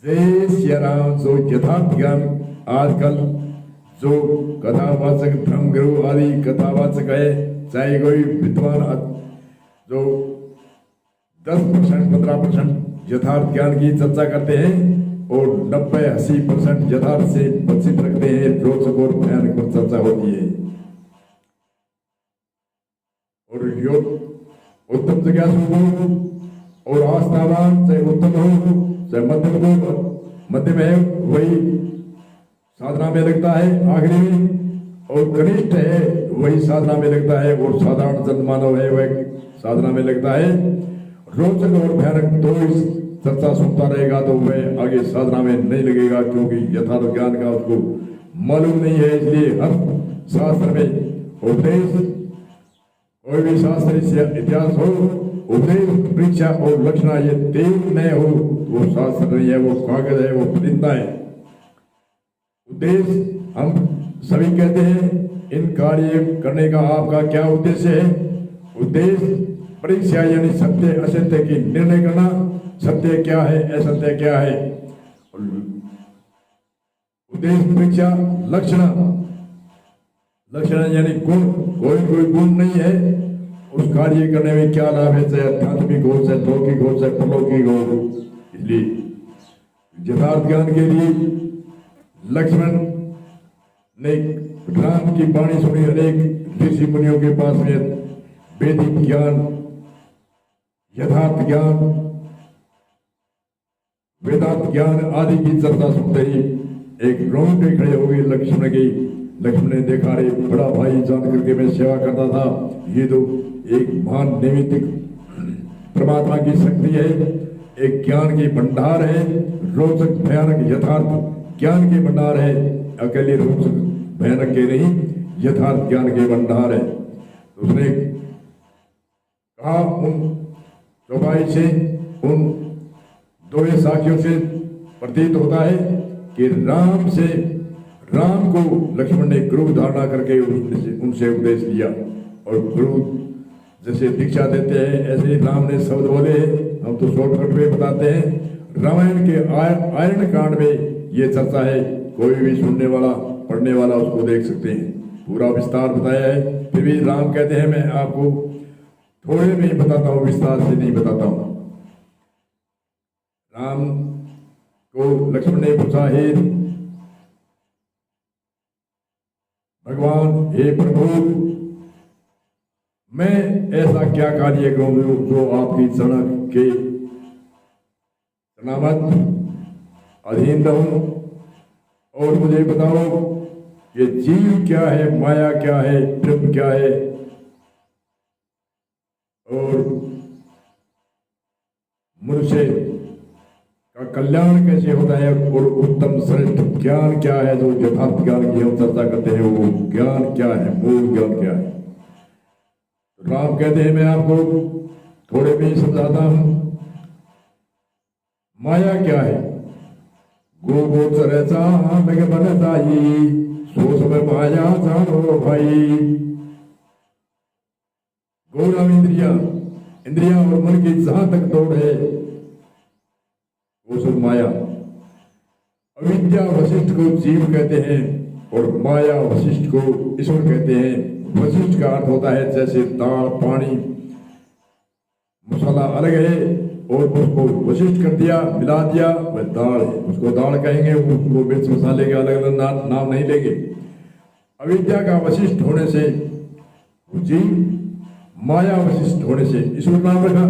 जय सिया राम। जो यथार्थ ज्ञान आजकल जो कथावाचक धर्मगुरु आदि कथावाचक है, चाहे कोई विद्वान जो 10% 15% यथार्थ ज्ञान की चर्चा करते हैं और 90-80% यथार्थ से वंचित रखते हैं, रोचक और भयानक पर चर्चा होती है। और योग उत्तम जिज्ञासु हो और आस्थावान, चाहे उत्तम हो चाहे मध्यम हो, मध्य में वही साधना में लगता है आखिरी में, और कनिष्ठ है वही साधना में लगता है, और साधारण जन मानव है वह साधना में लगता है। रोचक और भयानक तो इस चर्चा सुनता रहेगा तो वह आगे साधना में नहीं लगेगा, क्योंकि यथार्थ ज्ञान का उसको मालूम नहीं है। इसलिए हर शास्त्र में उपदेश, कोई भी शास्त्र से इतिहास हो, उपदेश, परीक्षा और लक्षणा, ये तीन न हो वो शास्त्र नहीं है, वो कागज है, वो परिंदा है। उद्देश्य हम सभी कहते हैं, इन कार्य करने का आपका क्या उद्देश्य है? उद्देश्य परीक्षा यानी सत्य असत्य की निर्णय करना, सत्य क्या है असत्य क्या है। उद्देश्य परीक्षा, लक्षण यानी गुण, कोई गुण नहीं है, उस कार्य करने में क्या लाभ है, चाहे आध्यात्मिक हो चाहे लौकिक हो चाहे परलौकिक हो। इसलिए यथार्थ ज्ञान के लिए लक्ष्मण ने राम की वाणी सुनी, अनेक ऋषि मुनियों के पास में वैदिक ज्ञान, यथार्थ ज्ञान, वेदांत ज्ञान आदि की चर्चा सुनते ही एक रोंगटे खड़े हो गए लक्ष्मण के। लक्ष्मण ने देखा, रे बड़ा भाई जान करके मैं सेवा करता था, ये तो एक महान नैमित्तिक परमात्मा की शक्ति है, एक ज्ञान की भंडार है, रोचक भयानक यथार्थ ज्ञान के भंडार है। अकेले रोचक भयानक के नहीं, यथार्थ ज्ञान के भंडार है। उसने कहा, उन चौपाई से, उन दो साखियों से प्रतीत होता है कि राम को लक्ष्मण ने गुरु धारणा करके उनसे उपदेश दिया, और गुरु जैसे दीक्षा देते हैं ऐसे ही राम ने शब्द बोले। हम तो शॉर्टकट में बताते हैं, रामायण के आयरन कांड में ये चर्चा है, कोई भी सुनने वाला पढ़ने वाला उसको देख सकते हैं, पूरा विस्तार बताया है। फिर भी राम कहते हैं मैं आपको थोड़े में ही बताता हूँ, विस्तार से नहीं बताता हूँ। राम को लक्ष्मण ने पूछा, हे भगवान, हे प्रभु, मैं ऐसा क्या कार्य करूं जो आपकी शरणागत अधीन रहूं, और मुझे बताओ ये जीव क्या है, माया क्या है, ब्रह्म क्या है, और मनुष्य का कल्याण कैसे होता है, और उत्तम श्रेष्ठ ज्ञान क्या है, जो यथार्थ ज्ञान की हम चर्चा करते हैं, वो ज्ञान क्या है, मूल ज्ञान क्या है। तो राम कहते हैं मैं आपको थोड़े में ही समझाता हूं। माया क्या है? गो गोचरेचा लगे बन जाई, सो सब माया जानो भाई। गो नाम इंद्रिया और मन की जहां तक दौड़ है वो सब माया। अविद्या वशिष्ठ को जीव कहते हैं, और माया वशिष्ठ को ईश्वर कहते हैं। वशिष्ठ का अर्थ होता है जैसे दाल, पानी, मसाला अलग है और उसको वशिष्ठ कर दिया, मिला दिया, वह दाल है, उसको दाल कहेंगे। उसको मिर्च मसाले के अलग अलग नाम नहीं लेंगे। अविद्या का वशिष्ठ होने से जीव, माया वशिष्ठ होने से ईश्वर नाम रखा।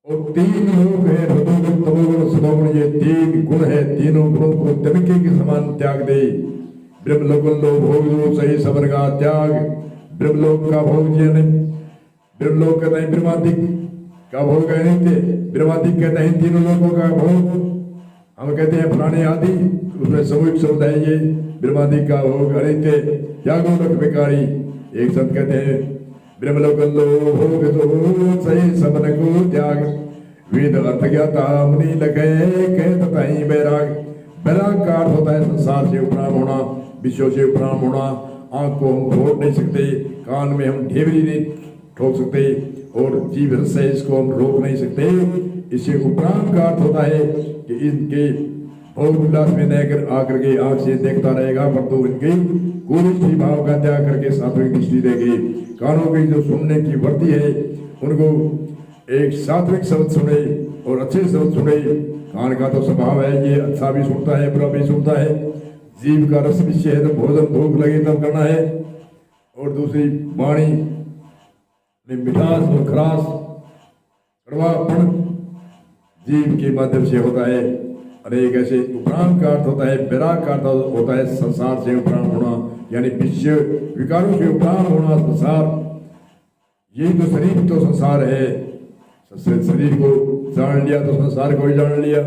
और तीन लोग है, रजोगुण, तमोगुण, सतोगुण, ये तीन गुण है। तीनों गुणों को तिनके के समान त्याग दे। ब्रह्मलोक भोग जो सही सबर का त्याग, ब्रह्मलोक का भोग ब्रह्मलोक कहते हैं ब्रह्मादिक का भोग है नित्य, ब्रह्मादिक कहते हैं तीनों लोगों का भोग। हम कहते हैं फलाने आदि, उसमें सामूहिक शब्द है ये, ब्रह्मादिक का भोग अनित्य, त्यागो रख बेकारी। एक संत कहते हैं ब्रह्मलोक भोग तो सही सबर को त्याग, वेद अर्थ ज्ञाता मुनि लगे कहत तहीं बैराग। बैराग का अर्थ होता है संसार से उपराम होना, विश्व से उपराम होना। आंख को हम फोड़ नहीं सकते, कान में हम ढेबरी नहीं ठोक सकते, और जीव रस है, इसको हम रोक नहीं सकते। इससे उपरांत का अर्थ होता है कि इनके भोग उल्लास में न आकर के आंख से देखता रहेगा, परंतु इनके कुरुष्टि भाव का त्याग करके सात्विक दृष्टि देगी। कानों की जो सुनने की वृत्ति है, उनको एक सात्विक शब्द सुने और अच्छे शब्द सुने। कान का तो स्वभाव है, ये अच्छा भी सुनता है, बुरा भी सुनता है। जीव का रस विषय है, तो भोजन भूख लगे तब करना है। और दूसरी वाणी में मिठास और खरास कड़वापन जीव के माध्यम से होता है। अनेक ऐसे उपराम का अर्थ होता है, विराग का अर्थ होता है संसार से उपराम होना, यानी विषय विकारों से उपराम होना। संसार, यही तो शरीर तो संसार है। शरीर को जान लिया तो संसार को ही जान लिया।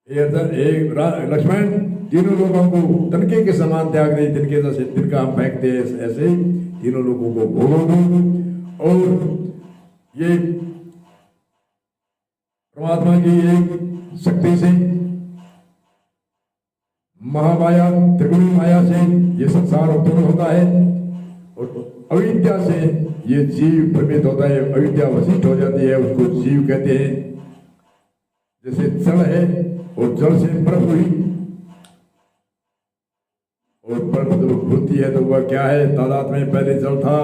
एक लक्ष्मण तीनों लोगों को तनके के समान त्याग दे, तिनके जैसे तिनका हम फेंकते हैं, ऐसे तीनों लोगों को भोगो। और ये परमात्मा की एक शक्ति से, महामाया त्रिगुणी माया से ये संसार उत्पन्न होता है। और अविद्या से ये जीव भ्रमित होता है, अविद्या वशिष्ठ हो जाती है, उसको जीव कहते हैं। जैसे जल है और जल से बर्फ हुई, और बर्फ जब घुलती है तो वह क्या है, तादाद में पहले जल था,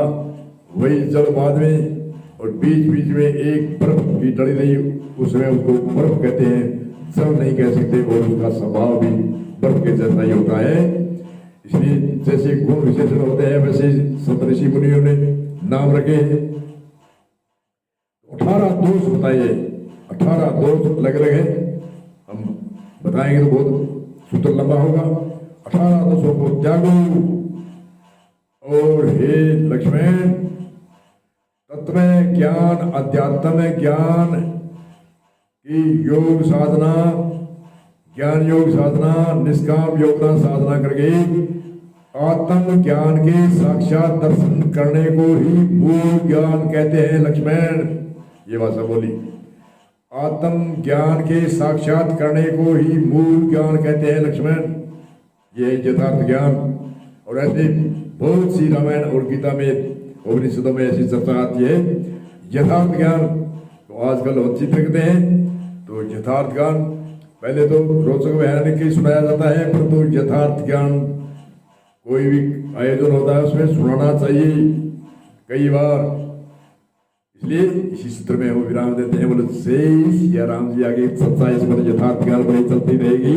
वही जल बाद में, और बीच बीच में एक बर्फ की डली रही, उसमें उसको बर्फ कहते हैं, जल नहीं कह सकते। और उसका स्वभाव भी बर्फ के जैसा ही होता है। इसलिए जैसे गुण विशेषण होते हैं, वैसे संत ऋषि मुनियों ने नाम रखे हैं। 18 दोष होता है, 18 दोष अलग अलग है, हम बताएंगे तो बहुत सूत्र लंबा होगा। 18 दोषों को त्यागो। और हे लक्ष्मण, तत्व ज्ञान, अध्यात्म ज्ञान की योग साधना, ज्ञान योग साधना, निष्काम योगदान साधना करके आत्म ज्ञान के साक्षात दर्शन करने को ही मूल ज्ञान कहते हैं। लक्ष्मण, ये भाषा बोली, आत्म ज्ञान के साक्षात करने को ही मूल ज्ञान कहते हैं लक्ष्मण, ये यथार्थ ज्ञान। और ऐसे बहुत सी रामायण और गीता में, उपनिषदों में ऐसी चर्चा आती है। यथार्थ ज्ञान तो आजकल वंचित रखते हैं, तो यथार्थ ज्ञान पहले तो रोचक बयान के सुनाया जाता है, परंतु यथार्थ ज्ञान कोई भी आयोजन होता है उसमें सुनाना चाहिए कई बार। इसलिए इसी सूत्र में वो विराम देते हैं। बोले शेष या राम जी आगे सच्चाई इस पर यथार्थ ज्ञान बड़ी चलती रहेगी।